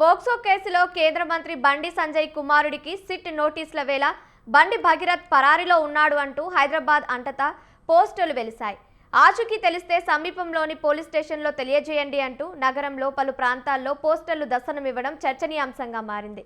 POCSO కేసులో కేంద్ర మంత్రి బండి సంజయ్ కుమారుడికి సిట్ నోటీసుల వేళ బండి భగీరథ్ పరారీలో ఉన్నాడు అంటూ హైదరాబాద్ అంతటా పోస్టులు వెలిశాయి. ఆచూకీ తెలిస్తే సమీపంలోని పోలీస్ స్టేషన్లో తెలియజేయండి అంటూ నగరంలో పలు ప్రాంతాల్లో పోస్టర్లు దర్శనమివ్వడం చర్చనీయాంశంగా మారింది.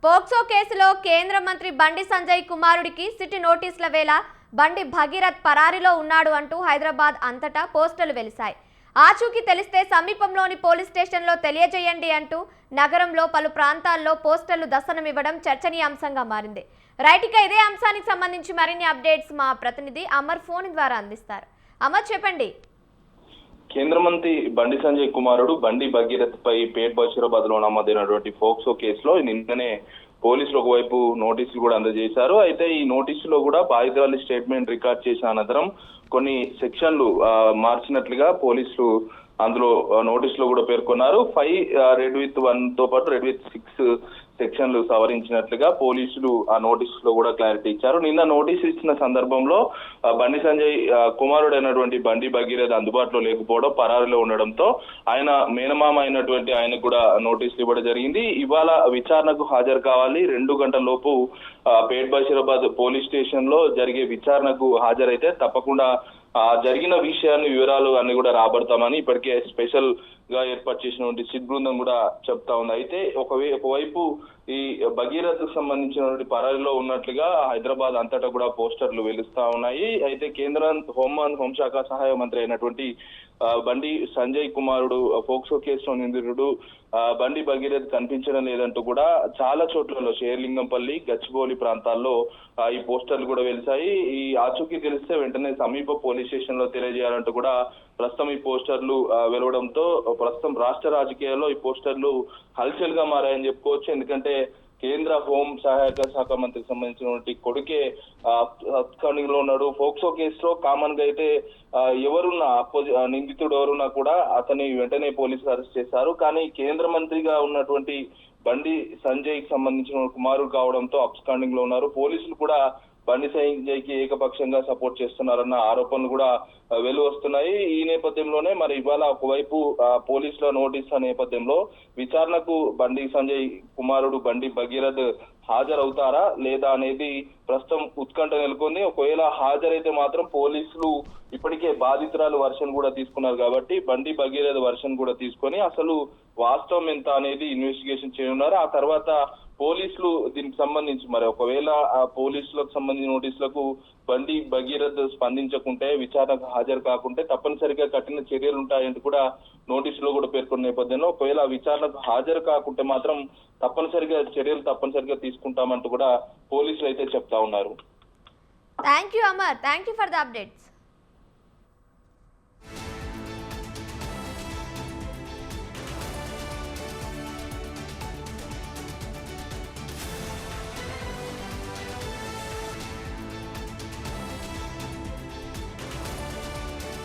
పోక్సో కేసులో కేంద్ర మంత్రి బండి సంజయ్ కుమారుడికి సిట్ నోటీసుల వేళ బండి భగీరథ్ పరారీలో ఉన్నాడు అంటూ హైదరాబాద్ అంతటా పోస్టర్లు వెలిశాయి. ఆచూకీ తెలిస్తే సమీపంలోని పోలీస్ స్టేషన్లో తెలియజేయండి అంటూ నగరంలో పలు ప్రాంతాల్లో పోస్టర్లు దర్శనమివ్వడం చర్చనీయాంశంగా మారింది. రైట్గా ఇదే అంశానికి సంబంధించి మరిన్ని అప్డేట్స్ మా ప్రతినిధి అమర్ ఫోన్ ద్వారా అందిస్తారు. అమర్, చెప్పండి. కేంద్ర మంత్రి బండి సంజయ్ కుమారుడు బండి భగీరథ్ పై పేట్ బషీరాబాద్ లో నమోదైనటువంటి పోక్సో కేసులో నిన్ననే పోలీసులు ఒకవైపు నోటీసులు కూడా అందజేశారు. అయితే ఈ నోటీసులో కూడా బాధితురాలి స్టేట్మెంట్ రికార్డ్ చేసిన అనంతరం కొన్ని సెక్షన్లు మార్చినట్లుగా పోలీసులు అందులో నోటీసులో కూడా పేర్కొన్నారు. 5(1) తో పాటు 6 సెక్షన్లు సవరించినట్లుగా పోలీసులు ఆ నోటీసులో కూడా క్లారిటీ ఇచ్చారు. నిన్న నోటీసు ఇచ్చిన సందర్భంలో బండి సంజయ్ కుమారుడైనటువంటి బండి భగీరథ్ అందుబాటులో లేకపోవడం, పరారీలో ఉండడంతో ఆయన మేనమామ అయినటువంటి ఆయనకు కూడా నోటీసులు ఇవ్వడం జరిగింది. ఇవాళ విచారణకు హాజరు కావాలి. 2 గంటల లోపు పేట్ బషీరాబాద్ పోలీస్ స్టేషన్ లో జరిగే విచారణకు హాజరైతే తప్పకుండా జరిగిన విషయాన్ని వివరాలు అన్ని కూడా రాబడతామని ఇప్పటికే స్పెషల్ గా ఏర్పాటు చేసినటువంటి సిట్ బృందం కూడా చెప్తా ఉంది. అయితే ఒకవైపు ఈ భగీరథ్ సంబంధించినటువంటి పరారీలో ఉన్నట్లుగా హైదరాబాద్ అంతటా కూడా పోస్టర్లు వెలుస్తా ఉన్నాయి. అయితే కేంద్ర హోంశాఖ సహాయ మంత్రి అయినటువంటి బండి సంజయ్ కుమారుడు పోక్సో కేసులో నిందితుడు బండి భగీరథ్ కనిపించడం లేదంటూ కూడా చాలా చోట్లలో షేర్లింగంపల్లి, గచ్చిబౌలి ప్రాంతాల్లో ఈ పోస్టర్లు కూడా వెలిసాయి. ఈ ఆచూకీ తెలిస్తే వెంటనే సమీప పోలీస్ స్టేషన్ లో తెలియజేయాలంటూ కూడా ప్రస్తుతం ఈ పోస్టర్లు వెలవడంతో ప్రస్తుతం రాష్ట్ర రాజకీయాల్లో ఈ పోస్టర్లు హల్చల్ గా మారాయని చెప్పుకోవచ్చు. ఎందుకంటే కేంద్ర హోం సహాయక శాఖ మంత్రికి సంబంధించినటువంటి కొడుకే అబ్స్కాండింగ్ లో ఉన్నాడు. పోక్సో కేసులో కామన్ గా అయితే ఎవరున్నా నిందితుడు ఎవరున్నా కూడా అతని వెంటనే పోలీసులు అరెస్ట్ చేశారు. కానీ కేంద్ర మంత్రిగా ఉన్నటువంటి బండి సంజయ్ కి సంబంధించిన కుమారుడు కావడంతో అబ్స్కాండింగ్ లో ఉన్నారు. పోలీసులు కూడా బండి సంజయ్కి ఏకపక్షంగా సపోర్ట్ చేస్తున్నారన్న ఆరోపణలు కూడా వెలువస్తున్నాయి. ఈ నేపథ్యంలోనే మరి ఇవాళ ఒకవైపు పోలీసుల నోటీసుల నేపథ్యంలో విచారణకు బండి సంజయ్ కుమారుడు బండి భగీరథ్ హాజరవుతారా లేదా అనేది ప్రస్తుతం ఉత్కంఠ నెలకొంది. ఒకవేళ హాజరైతే మాత్రం పోలీసులు ఇప్పటికే బాధితురాలు వర్షన్ కూడా తీసుకున్నారు కాబట్టి బండి భగీరథ్ వర్షన్ కూడా తీసుకొని అసలు వాస్తవం ఎంత అనేది ఇన్వెస్టిగేషన్ చేయనున్నారు. ఆ తర్వాత పోలీసులు దీనికి సంబంధించి మరి ఒకవేళ ఆ పోలీసులకు సంబంధించిన నోటీసులకు బండి భగీరథ్ స్పందించకుంటే, విచారణకు హాజరు కాకుంటే తప్పనిసరిగా కఠిన చర్యలు ఉంటాయంటూ కూడా నోటీసులో కూడా పేర్కొన్న నేపథ్యంలో ఒకవేళ విచారణకు హాజరు కాకుంటే మాత్రం చర్యలు తప్పనిసరిగా తీసుకుంటామంటూ కూడా పోలీసులు అయితే చెప్తా ఉన్నారు. Thank you Amar, thank you for the updates.